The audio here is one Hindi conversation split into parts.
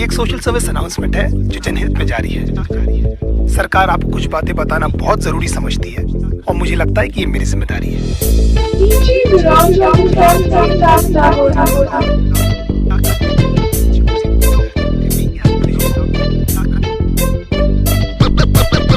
ये एक सोशल सर्विस अनाउंसमेंट है जो जनहित में जारी है। सरकार आपको कुछ बातें बताना बहुत जरूरी समझती है और मुझे लगता है कि ये मेरी जिम्मेदारी है।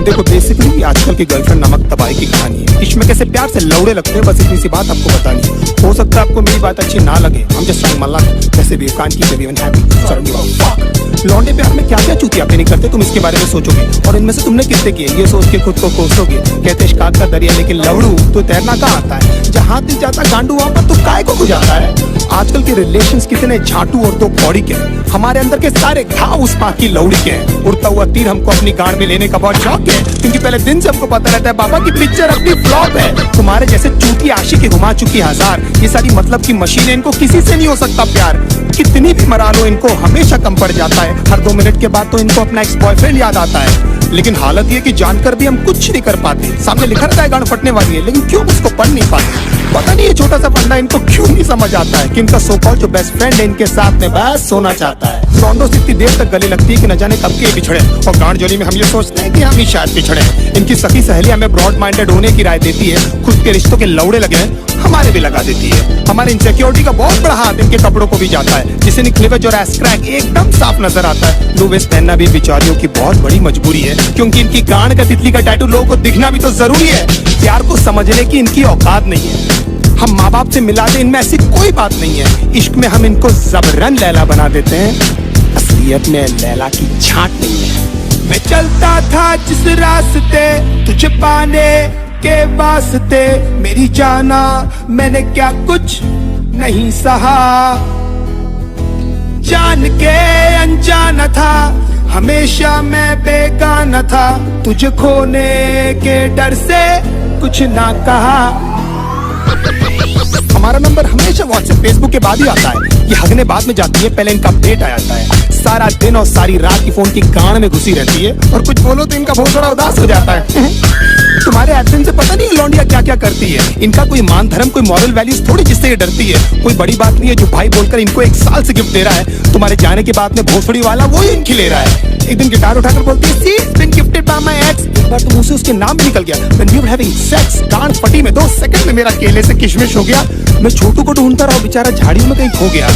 देखो बेसिकली आजकल की गर्लफ्रेंड नामक तबाही की कहानी है। इश्क में कैसे प्यार से लौड़े लगते हैं, बस इतनी सी बात आपको बतानी है। हो सकता है आपको मेरी बात अच्छी ना लगे, हम जस्ट ट्राइंग माय लक। वैसे भी you can't keep everyone happy, so don't give a fuck. लौंडे प्यार में क्या क्या चूतियां नहीं करते, तुम इसके बारे में सोचोगे और इनमें से तुमने कितने किए ये सोच के खुद को कोसोगे। कहते इश्काक का दरिया लेकिन लवड़ू तो तैरना कहाँ आता है, जहाँ दिल जाता गांडू वहाँ पर तो काय को गुजारता है। आजकल के रिलेशंस कितने झाटू और दो कौड़ी के हैं। हमारे अंदर के सारे घाव उस पाक की लौड़ी के हैं। उड़ता हुआ तीर हमको अपनी गाड़ में लेने का बहुत शौक है, क्योंकि पहले दिन से हमको पता रहता है बाबा की पिक्चर अपनी फ्लॉप है। तुम्हारे जैसे चूती आशिक घुमा चुकी हजार, ये सारी मतलब की मशीनें, इनको किसी से नहीं हो सकता प्यार। कितनी भी मरा लो इनको हमेशा कम पड़ जाता है। हर 2 मिनट के बाद तो इनको अपना एक्स बॉयफ्रेंड याद आता है। लेकिन हालत ये कि जानकर भी हम कुछ नहीं कर पाते। सामने लिखा रहता है गांड फटने वाली है, लेकिन क्यों उसको पढ़ नहीं पाते। पता नहीं ये छोटा सा फंडा इनको क्यों नहीं समझ आता है कि इनका सो कॉल्ड जो बेस्ट फ्रेंड है इनके साथ में बस सोना चाहता है। लौंडों से इतनी देर तक गले लगती है कि न जाने कब के बिछड़े, और गांड जोली में हम ये सोचते हैं कि हम ही शायद पिछड़े। इनकी सखी सहेली हमें ब्रॉड माइंडेड होने की राय देती है, खुद के रिश्तों के लौड़े लगे हमारे भी लगा देती है। हमारे इनसिक्योरिटी का बहुत बड़ा हाथ इनके कपड़ों को भी जाता है, जिससे निकलेवेज और एस क्रैक एकदम साफ नजर आता है। लो वेस्ट पहनना भी बेचारियों की बहुत बड़ी मजबूरी है, क्योंकि इनकी गांड का तितली का टैटू लोगों को दिखना भी तो जरूरी है। प्यार को समझने की इनकी औकात नहीं है। हम माँ बाप से मिला दे इनमें ऐसी कोई बात नहीं है। इश्क में हम इनको जबरन लैला बना देते हैं, असलियत में लैला की छांट नहीं है। मैं चलता था जिस रास्ते तुझे पाने के वास्ते, मेरी जाना मैंने क्या कुछ नहीं सहा। जान के अनजाना था, हमेशा मैं बेगाना था, तुझे खोने के डर से कुछ ना कहा। हमारा नंबर हमेशा व्हाट्सएप फेसबुक के बाद ही आता है। ये हगने बाद में जाती है, पहले इनका अपडेट आ जाता है। सारा दिन और सारी रात की फोन की गांड में घुसी रहती है, और कुछ बोलो तो इनका बहुत बड़ा उदास हो जाता है। तुम्हारे एक्शन से पता नहीं लौंडिया क्या क्या करती है। इनका कोई मान धर्म कोई मॉरल वैल्यूज थोड़ी जिससे ये डरती है। कोई बड़ी बात नहीं है जो भाई बोलकर इनको 1 साल से गिफ्ट दे रहा है। तुम्हारे जाने के बाद में भोसड़ी वाला वो ही इनकी ले रहा है। एक दिन गिटार उठाकर बोलती है see it's been gifted by my ex, एक बार तो मुंह से उसके नाम भी निकल गया। When we were having sex, गांड फटी में 2 सेकंड में मेरा केले से किशमिश हो गया। मैं छोटू को ढूंढता रहा, बेचारा झाड़ियों में कहीं खो गया।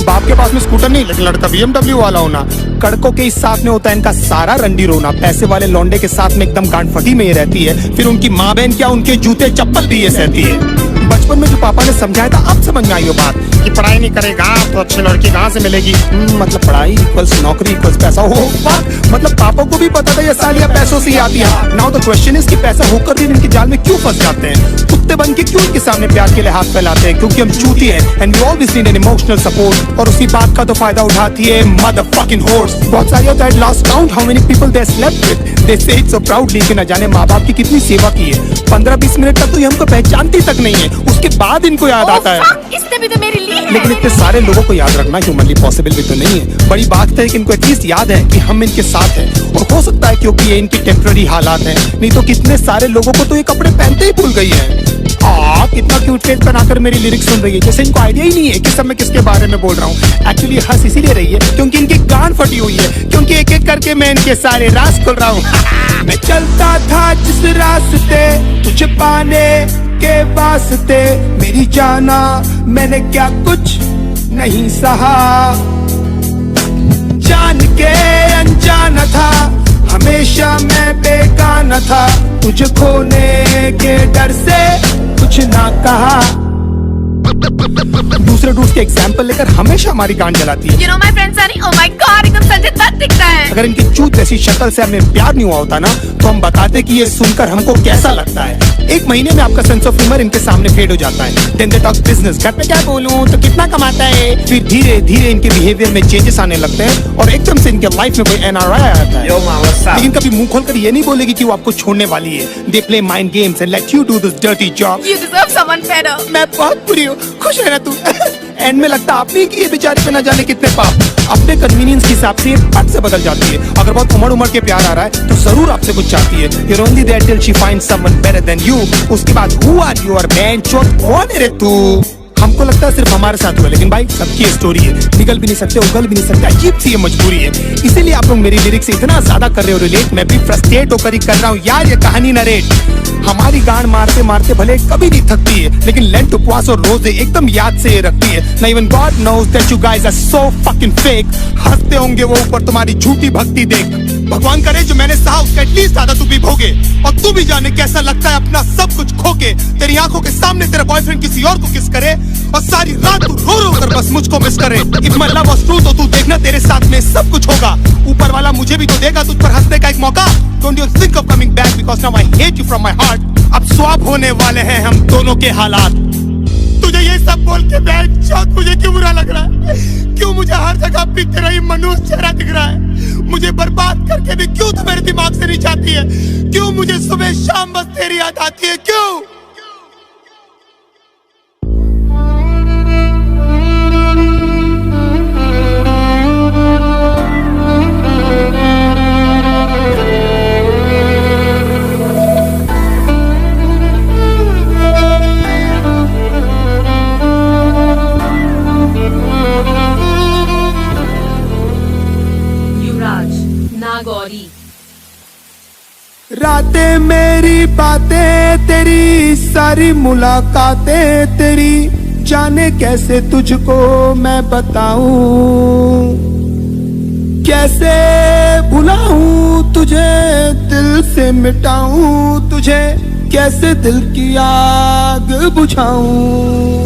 बाप के पास में स्कूटर नहीं, लेकिन लड़का BMW वाला होना। कड़कों के इस साथ में होता है इनका सारा रंडी रोना। पैसे वाले लौंडे के साथ में एकदम गांड फटी में ये रहती है। फिर उनकी माँ बहन क्या, उनके जूते चप्पल भी ये सहती है। बचपन में जो पापा ने समझाया था अब समझ में आई वो बात कि पढ़ाई नहीं करेगा तो अच्छी लड़की कहाँ से मिलेगी। मतलब पढ़ाई इक्वल्स नौकरी इक्वल्स पैसा। हो मतलब पापा को भी पता था ये सालियां पैसों से ही आती है। नाउ द क्वेश्चन इज कि पैसा होकर भी इनके जाल में क्यों फंस जाते हैं। कुत्ते बन के क्यों इनके सामने प्यार के लिए हाथ फैलाते हैं, क्योंकि हम चूती हैं and we always need an emotional support. और उसी बात का तो फायदा उठाती है मदरफकिंग होर्स। बहुत सारी होता है lost count how many people they slept with, they say it so proudly कि न जाने माँ बाप की कितनी सेवा की है। 15-20 मिनट तक तो ये हमको पहचानती तक नहीं है, उसके बाद इनको याद आता है। इसने भी तो मेरे लिए है। लेकिन इतने सारे लोगों को याद रखना ह्यूमनली पॉसिबल भी तो नहीं है। बड़ी बात है कि इनको एटलीस्ट याद है कि हम इनके साथ हैं, और हो सकता है क्योंकि ये इनकी टेम्पररी हालात हैं, नहीं तो कितने सारे लोगों को तो ये कपड़े पहनते ही भूल गई है। कितना क्यूट फेस बनाकर मेरी लिरिक्स सुन रही है, जैसे इनको आइडिया ही नहीं है कि सब मैं किसके बारे में बोल रहा हूँ। एक्चुअली हंस इसीलिए रही है क्योंकि इनकी गांड फटी हुई है, क्योंकि एक एक करके मैं इनके सारे राज खोल रहा हूँ। मैं चलता था जिस रास्ते तुझे पाने के वास्ते, मेरी जाना मैंने क्या कुछ नहीं सहा। जान के अनजाना था, हमेशा मैं बेगाना था, तुझे खोने के डर से कुछ ना कहा। दूसरे डूड्स के एग्जाम्पल लेकर हमेशा हमारी गांड जलाती है। You know my friend Sunny, oh my God, एकदम संजय दत्त दिखता है। अगर इनकी चूत जैसी शक्ल से हमें प्यार नहीं हुआ होता ना, तो हम बताते कि ये सुनकर हमको कैसा लगता है। 1 महीने में आपका सेंस ऑफ ह्यूमर इनके सामने फेड हो जाता है। देन दे टॉक बिजनेस, घर पे क्या बोलूं तो कितना कमाता है। फिर धीरे धीरे इनके बिहेवियर में चेंजेस आने लगते हैं, और एकदम से इनके लाइफ में कोई NRI आ जाता है। लेकिन कभी मुंह खोलकर ये नहीं बोलेगी कि वो आपको छोड़ने वाली है। They play mind games and let you do this dirty job. You deserve someone better. मैं बहुत बुरी हूँ, खुश रहना तू। एंड में लगता आपने कि ये बेचारे पे न जाने कितने पाप। अपने कन्वीनियंस के हिसाब से पट से बदल जाती है। अगर बहुत उमड़ के प्यार आ रहा है तो जरूर आपसे कुछ चाहती है। You're only there till she finds someone better than you। उसके बाद who are you और man चोट कौन है रे तू। हमको आपको लगता है सिर्फ हमारे साथ हुआ, लेकिन भाई सबकी स्टोरी है, निकल भी नहीं सकते, उगल भी नहीं सकते, अजीब सी ये मजबूरी है। इसीलिए आप लोग मेरी लिरिक्स से इतना ज्यादा कर रहे हो रिलेट, मैं भी फ्रस्ट्रेट होकर ही कर रहा हूँ यार ये कहानी नरेट। हमारी गांड मारते मारते भले कभी नहीं थकती है, लेकिन लेंट उपवास और रोजे एकदम याद से ये रखती है ना। Even God knows that you guys are so fucking fake. हंसते होंगे वो ऊपर तुम्हारी झूठी भक्ति देख। भगवान करे जो मैंने सहा उसका एटलीस्ट आधा तू भी भोगे, और तू भी जाने कैसा लगता है अपना सब कुछ खो के। तेरी आंखों के सामने तेरा बॉयफ्रेंड किसी और को किस करे, और सारी रात तू रो रो कर बस मुझको मिस करे। If my love was true तो तू देखना तेरे साथ में सब कुछ होगा। ऊपर वाला मुझे भी तो देगा तुझ पर हंसने का एक मौका। Don't you think of coming back because now I hate you from my heart. अब स्वैप होने वाले हैं हम दोनों के हालात। तुझे ये सब बोल के बेंचौत मुझे क्यों बुरा लग रहा है? क्यों मुझे हर जगह भी तेरा ही मनुष्य चेहरा दिख रहा है? मुझे बर्बाद करके भी क्यों तू मेरे दिमाग से नहीं जाती है? क्यों मुझे सुबह शाम बस तेरी याद आती है? क्यों? नागौरी। रातें मेरी बातें तेरी, सारी मुलाकातें तेरी, जाने कैसे तुझको मैं बताऊं, कैसे भुलाऊं तुझे, दिल से मिटाऊं तुझे, कैसे दिल की आग बुझाऊं।